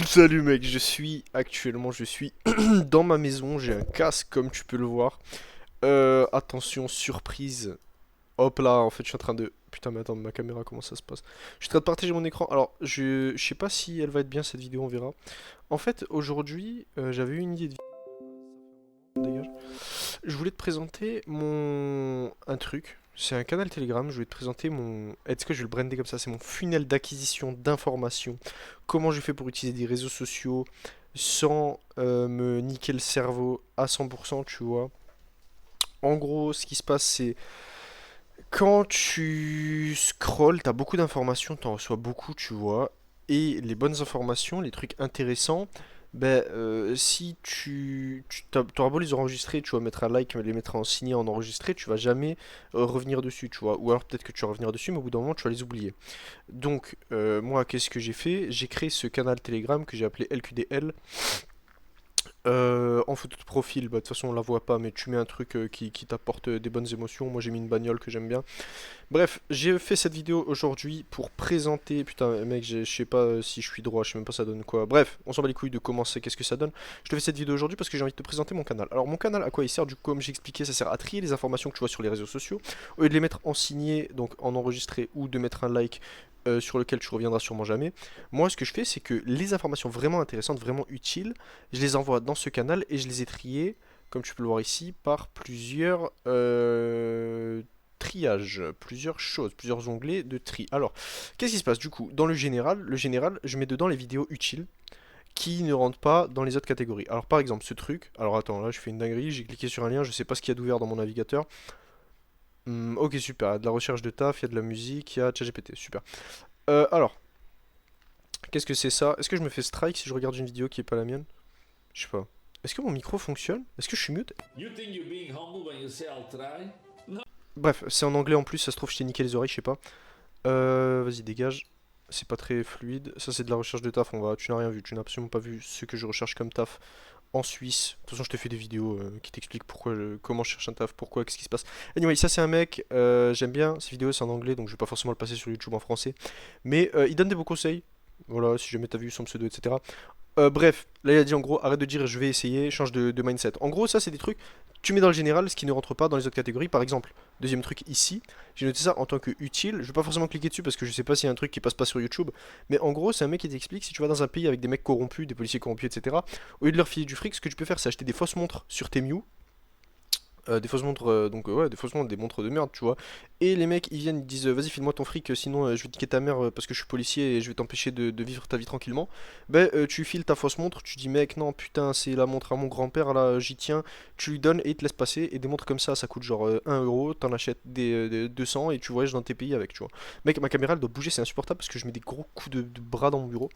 Salut mec, je suis dans ma maison, j'ai un casque comme tu peux le voir. Attention, surprise. Hop là, en fait je suis en train de... Putain mais attends, ma caméra comment ça se passe? Je suis en train de partager mon écran, alors je sais pas si elle va être bien cette vidéo, on verra. En fait aujourd'hui, j'avais eu une idée de vidéo. Dégage. Je voulais te présenter un truc. C'est un canal Telegram, je vais te présenter mon... Est-ce que je vais le brander comme ça? C'est mon funnel d'acquisition d'informations. Comment je fais pour utiliser des réseaux sociaux sans me niquer le cerveau à 100%, tu vois. En gros, ce qui se passe, c'est quand tu scrolles, t'as beaucoup d'informations, t'en reçois beaucoup, tu vois. Et les bonnes informations, les trucs intéressants, si t'auras beau les enregistrer, tu vas mettre un like, les mettre en signé, en enregistré, tu vas jamais revenir dessus, tu vois. Ou alors peut-être que tu vas revenir dessus, mais au bout d'un moment, tu vas les oublier. Donc, moi, qu'est-ce que j'ai fait? J'ai créé ce canal Telegram que j'ai appelé LQDL. En photo de profil, bah, de toute façon on la voit pas, mais tu mets un truc qui t'apporte des bonnes émotions. Moi j'ai mis une bagnole que j'aime bien. Bref, j'ai fait cette vidéo aujourd'hui pour présenter. Putain, mec, je sais pas si je suis droit, je sais même pas ça donne quoi. Bref, on s'en bat les couilles de commencer, qu'est-ce que ça donne. Je te fais cette vidéo aujourd'hui parce que j'ai envie de te présenter mon canal. Alors, mon canal, à quoi il sert? Du coup, comme j'ai expliqué, ça sert à trier les informations que tu vois sur les réseaux sociaux. Au lieu de les mettre en signé, donc en enregistré, ou de mettre un like sur lequel tu reviendras sûrement jamais. Moi, ce que je fais, c'est que les informations vraiment intéressantes, vraiment utiles, je les envoie dans ce canal et je les ai triées, comme tu peux le voir ici, par plusieurs triage, plusieurs choses, plusieurs onglets de tri. Alors, qu'est-ce qui se passe du coup? Dans le général, je mets dedans les vidéos utiles qui ne rentrent pas dans les autres catégories. Alors par exemple, ce truc, alors attends, là je fais une dinguerie, j'ai cliqué sur un lien, je sais pas ce qu'il y a d'ouvert dans mon navigateur. Ok, super, il y a de la recherche de taf, il y a de la musique, il y a ChatGPT, super. Alors, qu'est-ce que c'est ça? Est-ce que je me fais strike si je regarde une vidéo qui est pas la mienne? Je sais pas. Est-ce que mon micro fonctionne? Est-ce que je suis mute? Bref, c'est en anglais en plus, ça se trouve je t'ai niqué les oreilles, je sais pas. Vas-y, dégage. C'est pas très fluide. Ça, c'est de la recherche de taf. Tu n'as rien vu. Tu n'as absolument pas vu ce que je recherche comme taf en Suisse. De toute façon, je t'ai fait des vidéos qui t'expliquent comment je cherche un taf, pourquoi, qu'est-ce qui se passe. Anyway, ça, c'est un mec. J'aime bien. Ces vidéos, c'est en anglais, donc je vais pas forcément le passer sur YouTube en français. Mais il donne des beaux conseils. Voilà, si jamais t'as vu son pseudo, etc. Bref, là il a dit en gros, arrête de dire je vais essayer, change de mindset. En gros, ça c'est des trucs, tu mets dans le général ce qui ne rentre pas dans les autres catégories. Par exemple, deuxième truc ici, j'ai noté ça en tant que utile. Je vais pas forcément cliquer dessus parce que je sais pas s'il y a un truc qui passe pas sur YouTube. Mais en gros, c'est un mec qui t'explique si tu vas dans un pays avec des mecs corrompus, des policiers corrompus, etc. Au lieu de leur filer du fric, ce que tu peux faire, c'est acheter des fausses montres sur Temu. Des fausses montres, ouais, des fausses montres, des montres de merde, tu vois. Et les mecs, ils viennent, ils disent, vas-y, file-moi ton fric, sinon je vais te niquer ta mère parce que je suis policier et je vais t'empêcher de vivre ta vie tranquillement. Tu files ta fausse montre, tu dis, mec, non, putain, c'est la montre à mon grand-père, là, j'y tiens. Tu lui donnes et il te laisse passer. Et des montres comme ça coûte genre 1 euro, t'en achètes des 200 et tu voyages dans tes pays avec, tu vois. Mec, ma caméra, elle doit bouger, c'est insupportable parce que je mets des gros coups de bras dans mon bureau.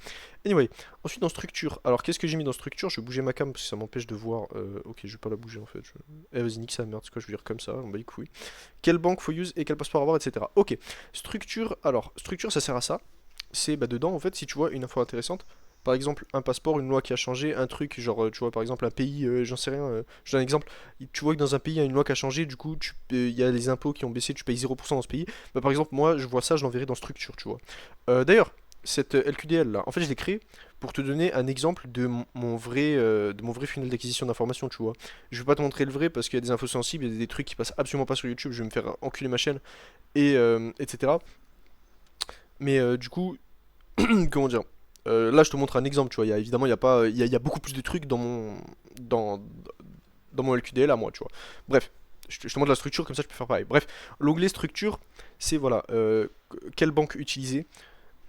Anyway, ensuite dans structure. Alors, qu'est-ce que j'ai mis dans structure? Je vais bouger ma cam parce que ça m'empêche de voir. Ok, je vais pas la bouger en fait. Eh, vas-y, nique sa merde, c'est quoi, je veux dire comme ça, on bat les couilles. Quelle banque faut use et quel passeport avoir, etc. Ok, structure, alors, structure ça sert à ça. C'est dedans, en fait, si tu vois une info intéressante, par exemple un passeport, une loi qui a changé, un truc, genre, tu vois, par exemple un pays, j'en sais rien, je donne un exemple, tu vois que dans un pays il y a une loi qui a changé, du coup, il y a les impôts qui ont baissé, tu payes 0% dans ce pays. Bah, par exemple, moi, je vois ça, je l'enverrai dans structure, tu vois. D'ailleurs, cette LQDL là, en fait, je l'ai créée pour te donner un exemple de mon vrai funnel d'acquisition d'informations, tu vois. Je vais pas te montrer le vrai parce qu'il y a des infos sensibles, il y a des trucs qui passent absolument pas sur YouTube, je vais me faire enculer ma chaîne, et etc. Mais du coup, comment dire, là je te montre un exemple, tu vois. Évidemment, il y a pas, il y a beaucoup plus de trucs dans, dans mon LQDL à moi, tu vois. Bref, je te montre la structure, comme ça je peux faire pareil. Bref, l'onglet structure, c'est voilà, quelle banque utiliser,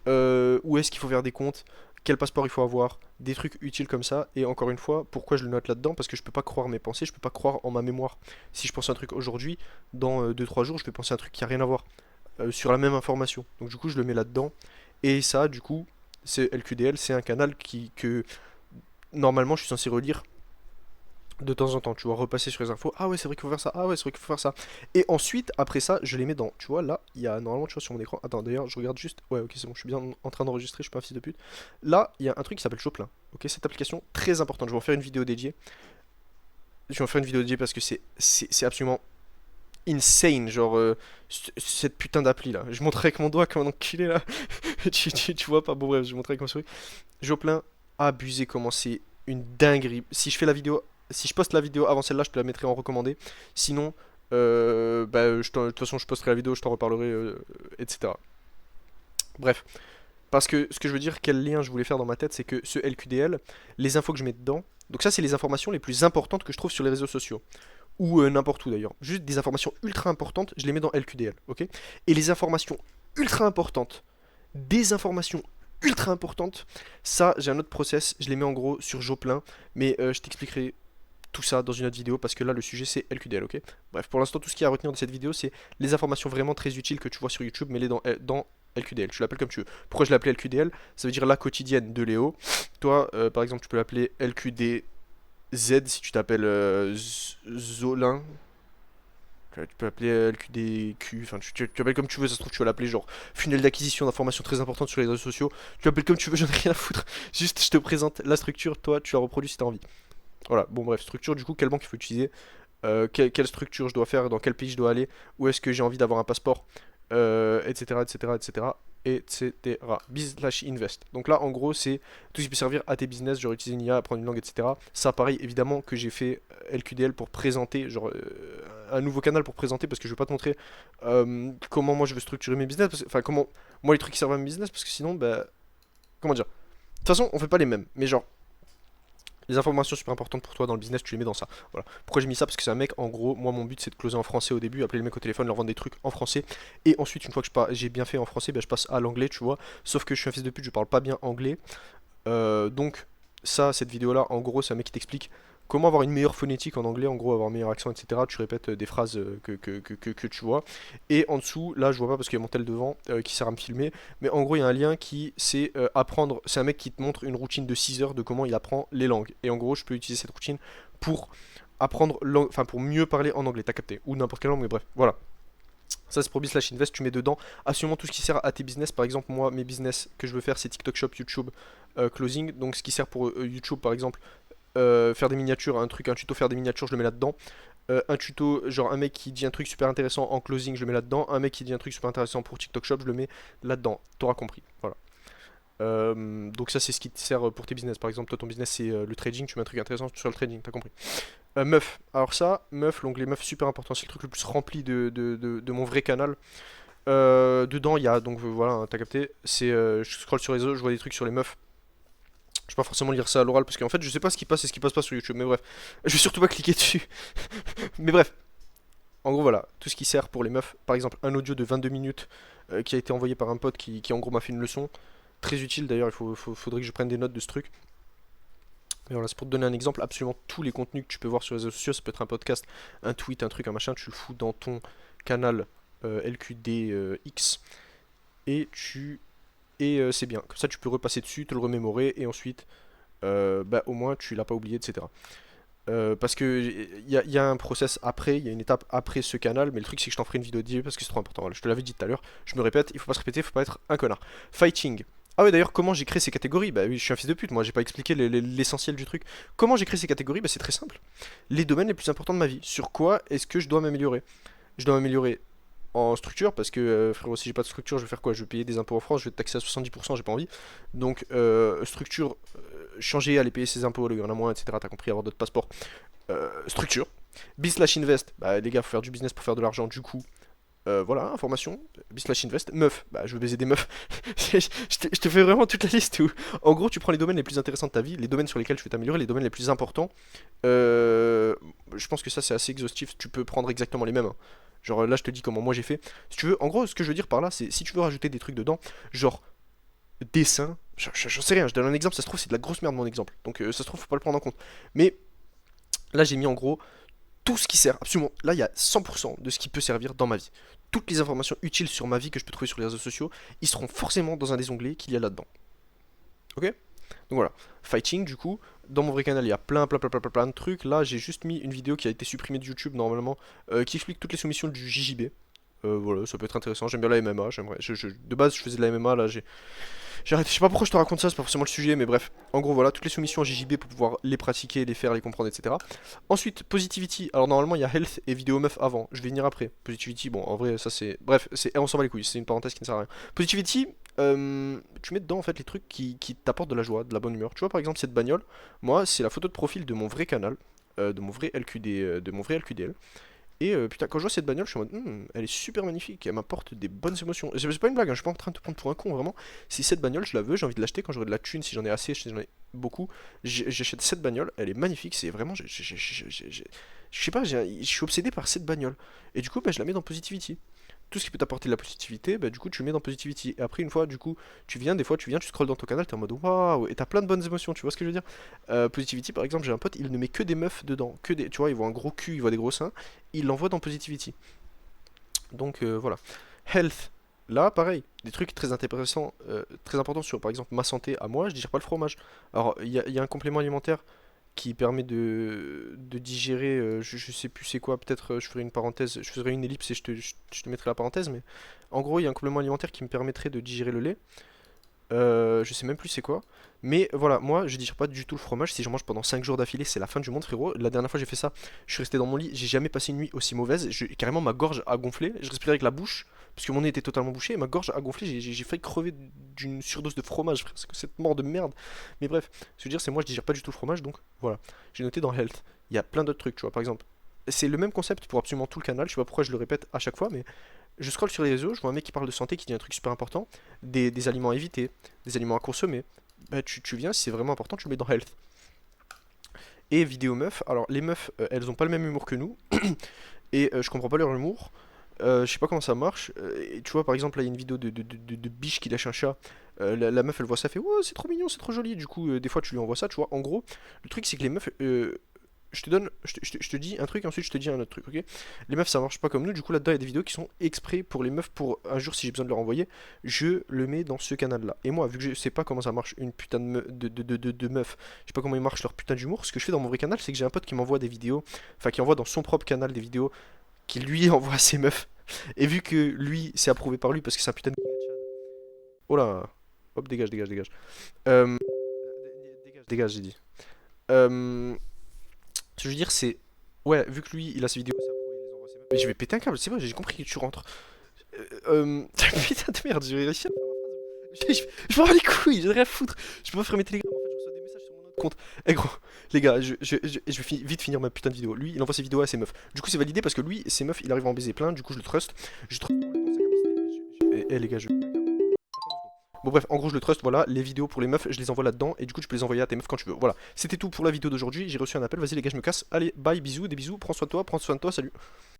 où est-ce qu'il faut faire des comptes, quel passeport il faut avoir, des trucs utiles comme ça. Et encore une fois, pourquoi je le note là-dedans? Parce que je peux pas croire mes pensées, je peux pas croire en ma mémoire. Si je pense à un truc aujourd'hui, dans 2-3 jours, je vais penser à un truc qui a rien à voir sur la même information. Donc du coup, je le mets là-dedans. Et ça, du coup, c'est LQDL, c'est un canal que normalement je suis censé relire de temps en temps, tu vois, repasser sur les infos. Ah ouais, c'est vrai qu'il faut faire ça. Ah ouais, c'est vrai qu'il faut faire ça. Et ensuite, après ça, je les mets dans. Tu vois, là, il y a normalement, tu vois, sur mon écran. Attends, d'ailleurs, je regarde juste. Ouais, ok, c'est bon, je suis bien en train d'enregistrer, je suis pas un fils de pute. Là, il y a un truc qui s'appelle Choplin. Ok, cette application très importante. Je vais en faire une vidéo dédiée. Je vais en faire une vidéo dédiée parce que c'est absolument insane, genre cette putain d'appli là. Je montrais avec mon doigt comme un enculé là. Tu vois pas, bon bref, je montrais avec ma souris. Joplin, abusé comment c'est une dinguerie. Si je fais la vidéo, si je poste la vidéo avant celle-là, je te la mettrai en recommandé. Sinon, bah, de toute façon, je posterai la vidéo, je t'en reparlerai, etc. Bref, parce que ce que je veux dire, quel lien je voulais faire dans ma tête, c'est que ce LQDL, les infos que je mets dedans, donc ça, c'est les informations les plus importantes que je trouve sur les réseaux sociaux ou n'importe où d'ailleurs. Juste des informations ultra importantes, je les mets dans LQDL, ok? Et les informations ultra importantes, des informations ultra importantes, ça j'ai un autre process, je les mets en gros sur Joplin, mais je t'expliquerai tout ça dans une autre vidéo parce que là le sujet c'est LQDL, ok? Bref, pour l'instant tout ce qu'il y a à retenir de cette vidéo c'est les informations vraiment très utiles que tu vois sur YouTube, mets-les dans LQDL, tu l'appelles comme tu veux. Pourquoi je l'appelle LQDL? Ça veut dire la quotidienne de Léo. Toi, par exemple, tu peux l'appeler LQD Z si tu t'appelles Zolin. Tu peux l'appeler LQDQ, enfin tu appelles comme tu veux, ça se trouve tu vas l'appeler genre funnel d'acquisition d'informations très importantes sur les réseaux sociaux. Tu l'appelles comme tu veux, j'en ai rien à foutre. Juste je te présente la structure, toi tu la reproduis si t'as envie. Voilà, bon bref, structure du coup, quelle banque il faut utiliser, quelle structure je dois faire, dans quel pays je dois aller, où est-ce que j'ai envie d'avoir un passeport, etc., etc., etc., etc. Biz/invest. Donc là, en gros, c'est tout ce qui peut servir à tes business, genre utiliser une IA, apprendre une langue, etc. Ça, pareil, évidemment, que j'ai fait LQDL pour présenter, genre un nouveau canal pour présenter, parce que je vais pas te montrer comment moi je veux structurer mes business, enfin comment moi les trucs qui servent à mes business, parce que sinon, bah, comment dire. De toute façon, on fait pas les mêmes, mais genre, les informations super importantes pour toi dans le business, tu les mets dans ça. Voilà. Pourquoi j'ai mis ça? Parce que c'est un mec, en gros, moi mon but c'est de closer en français au début, appeler les mecs au téléphone, leur vendre des trucs en français. Et ensuite, une fois que j'ai bien fait en français, ben, je passe à l'anglais, tu vois. Sauf que je suis un fils de pute, je parle pas bien anglais. Donc, ça, cette vidéo-là, en gros, c'est un mec qui t'explique comment avoir une meilleure phonétique en anglais, en gros, avoir un meilleur accent, etc. Tu répètes des phrases que tu vois. Et en dessous, là, je vois pas parce qu'il y a mon tel devant qui sert à me filmer. Mais en gros, il y a un lien qui, c'est apprendre. C'est un mec qui te montre une routine de 6 heures de comment il apprend les langues. Et en gros, je peux utiliser cette routine pour apprendre, enfin, pour mieux parler en anglais. T'as capté? Ou n'importe quelle langue, mais bref, voilà. Ça c'est pour Biz/Invest, tu mets dedans absolument tout ce qui sert à tes business. Par exemple, moi, mes business que je veux faire, c'est TikTok Shop, YouTube, Closing. Donc ce qui sert pour YouTube, par exemple, faire des miniatures, un tuto faire des miniatures, je le mets là-dedans. Un tuto, genre un mec qui dit un truc super intéressant en closing, je le mets là-dedans. Un mec qui dit un truc super intéressant pour TikTok Shop, je le mets là-dedans. T'auras compris. Voilà. Donc ça c'est ce qui te sert pour tes business. Par exemple, toi ton business c'est le trading, tu mets un truc intéressant sur le trading, t'as compris. Meuf, alors ça, meuf, l'onglet meuf super important, c'est le truc le plus rempli de mon vrai canal. Dedans il y a, donc voilà, hein, t'as capté, c'est je scroll sur les autres, je vois des trucs sur les meufs. Je vais pas forcément lire ça à l'oral parce qu'en fait je sais pas ce qui passe et ce qui passe pas sur YouTube, mais bref. Je vais surtout pas cliquer dessus. Mais bref, en gros voilà, tout ce qui sert pour les meufs. Par exemple un audio de 22 minutes qui a été envoyé par un pote qui en gros m'a fait une leçon. Très utile d'ailleurs, faudrait que je prenne des notes de ce truc. Mais voilà, c'est pour te donner un exemple, absolument tous les contenus que tu peux voir sur les réseaux sociaux, ça peut être un podcast, un tweet, un truc, un machin, tu le fous dans ton canal LQDX et c'est bien. Comme ça tu peux repasser dessus, te le remémorer et ensuite bah, au moins tu l'as pas oublié, etc. Parce que y a un process après, il y a une étape après ce canal, mais le truc c'est que je t'en ferai une vidéo dédiée parce que c'est trop important. Voilà, je te l'avais dit tout à l'heure, je me répète, il faut pas se répéter, il faut pas être un connard. Fighting. Ah ouais d'ailleurs comment j'ai créé ces catégories? Bah oui je suis un fils de pute, moi j'ai pas expliqué l'essentiel du truc. Comment j'ai créé ces catégories? Bah c'est très simple. Les domaines les plus importants de ma vie. Sur quoi est-ce que je dois m'améliorer? Je dois m'améliorer en structure parce que frérot si j'ai pas de structure je vais faire quoi? Je vais payer des impôts en France, je vais être taxé à 70%, j'ai pas envie. Donc structure, changer, aller payer ses impôts, il y en a moins, etc. T'as compris, avoir d'autres passeports. Structure. Biz/invest, bah les gars faut faire du business pour faire de l'argent du coup. Voilà, information, Biz/invest, meuf, bah je veux baiser des meufs. Je te fais vraiment toute la liste où, en gros, tu prends les domaines les plus intéressants de ta vie, les domaines sur lesquels tu veux t'améliorer, les domaines les plus importants. Je pense que ça c'est assez exhaustif, tu peux prendre exactement les mêmes, hein. Genre là je te dis comment moi j'ai fait. Si tu veux, en gros ce que je veux dire par là c'est si tu veux rajouter des trucs dedans, genre dessin, j'en sais rien, je donne un exemple, ça se trouve c'est de la grosse merde mon exemple, donc ça se trouve faut pas le prendre en compte. Mais là j'ai mis en gros tout ce qui sert, absolument, là il y a 100% de ce qui peut servir dans ma vie. Toutes les informations utiles sur ma vie que je peux trouver sur les réseaux sociaux, ils seront forcément dans un des onglets qu'il y a là-dedans. Ok? Donc voilà, fighting du coup, dans mon vrai canal il y a plein de trucs. Là j'ai juste mis une vidéo qui a été supprimée de YouTube normalement, qui explique toutes les soumissions du JJB. Voilà, ça peut être intéressant. J'aime bien la MMA, j'aimerais. De base, je faisais de la MMA, là, j'ai arrêté. Je sais pas pourquoi je te raconte ça, c'est pas forcément le sujet, mais bref. En gros, voilà, toutes les soumissions en JJB pour pouvoir les pratiquer, les faire, les comprendre, etc. Ensuite, Positivity. Alors, normalement, il y a Health et Vidéo Meuf avant. Je vais venir après. Positivity, bon, en vrai, ça c'est. Bref, on s'en va les couilles, c'est une parenthèse qui ne sert à rien. Positivity, tu mets dedans en fait les trucs qui t'apportent de la joie, de la bonne humeur. Tu vois, par exemple, cette bagnole, moi, c'est la photo de profil de mon vrai canal, de mon vrai LQD, de mon vrai LQDL. Et putain, quand je vois cette bagnole, je suis en mode, elle est super magnifique, elle m'apporte des bonnes émotions. C'est pas une blague, hein, je suis pas en train de te prendre pour un con, vraiment. Si cette bagnole, je la veux, j'ai envie de l'acheter quand j'aurai de la thune, si j'en ai assez, si j'en ai beaucoup. J'achète cette bagnole, elle est magnifique, c'est vraiment. Je sais pas, je suis obsédé par cette bagnole. Et du coup, bah, je la mets dans Positivity. Tout ce qui peut t'apporter de la positivité, bah, du coup, tu le mets dans Positivity. Et après, une fois, du coup, des fois, tu viens, tu scrolles dans ton canal, t'es en mode waouh, et t'as plein de bonnes émotions, tu vois ce que je veux dire? Positivity, par exemple, j'ai un pote, il ne met que des meufs dedans, que des, tu vois, il voit un gros cul, il voit des gros seins, il l'envoie dans Positivity. Donc voilà. Health, là, pareil, des trucs très intéressants, très importants sur, par exemple, ma santé à moi, je digère pas le fromage. Alors, il y a un complément alimentaire qui permet de digérer, je sais plus c'est quoi, peut-être je ferai une parenthèse, je ferai une ellipse et je te mettrai la parenthèse, mais en gros, il y a un complément alimentaire qui me permettrait de digérer le lait. Je sais même plus c'est quoi. Mais voilà, moi je digère pas du tout le fromage. Si j'en mange pendant 5 jours d'affilée, c'est la fin du monde, frérot. La dernière fois j'ai fait ça, je suis resté dans mon lit, j'ai jamais passé une nuit aussi mauvaise. Carrément, ma gorge a gonflé. Je respirais avec la bouche, parce que mon nez était totalement bouché. Et ma gorge a gonflé. J'ai failli crever d'une surdose de fromage, frère. C'est que cette mort de merde. Mais bref, ce que je veux dire, c'est moi je digère pas du tout le fromage, donc voilà. J'ai noté dans Health. Il y a plein d'autres trucs, tu vois. Par exemple, c'est le même concept pour absolument tout le canal. Je sais pas pourquoi je le répète à chaque fois, mais je scrolle sur les réseaux, je vois un mec qui parle de santé, qui dit un truc super important, des aliments à éviter, des aliments à consommer. Bah tu viens, si c'est vraiment important, tu le mets dans Health. Et vidéo meuf, alors les meufs, elles ont pas le même humour que nous, et je comprends pas leur humour. Je sais pas comment ça marche. Et tu vois, par exemple, là, il y a une vidéo de biche qui lâche un chat. La meuf, elle voit ça, fait ouais, c'est trop mignon, c'est trop joli. Du coup, des fois, tu lui envoies ça, tu vois. En gros, le truc, c'est que les meufs, je te dis un truc, ensuite je te dis un autre truc, ok? Les meufs ça marche pas comme nous, du coup là-dedans il y a des vidéos qui sont exprès pour les meufs, pour un jour si j'ai besoin de leur envoyer, je le mets dans ce canal là. Et moi, vu que je sais pas comment ça marche une putain de meuf, je sais pas comment ils marchent leur putain d'humour, ce que je fais dans mon vrai canal, c'est que j'ai un pote qui m'envoie des vidéos, enfin qui envoie dans son propre canal des vidéos, qui lui envoie à ses meufs. Et vu que lui, c'est approuvé par lui parce que c'est un putain de. Oh là, hop, dégage, dégage, dégage. Euh, dégage, j'ai dit. Euh, Ce que je veux dire, c'est. Ouais, vu que lui, il a ses vidéos, c'est approuvé, il les envoie à ses meufs. Mais je vais péter un câble, c'est vrai, j'ai compris que tu rentres. Putain de merde, j'ai réussi à faire ma phrase. Je m'en bats les couilles, j'ai rien à foutre. Je peux pas faire mes télégrammes, en fait, je reçois des messages sur mon autre compte. Eh gros, les gars, je vais vite finir ma putain de vidéo. Lui, il envoie ses vidéos à ses meufs. Du coup, c'est validé parce que lui, ses meufs, il arrive à en baiser plein, du coup, je le trust. Je trust complètement sa capacité. Eh les gars, je. Bon bref, en gros je le trust, voilà, les vidéos pour les meufs, je les envoie là-dedans, et du coup tu peux les envoyer à tes meufs quand tu veux. Voilà, c'était tout pour la vidéo d'aujourd'hui, j'ai reçu un appel, vas-y les gars je me casse, allez, bye, bisous, des bisous, prends soin de toi, salut.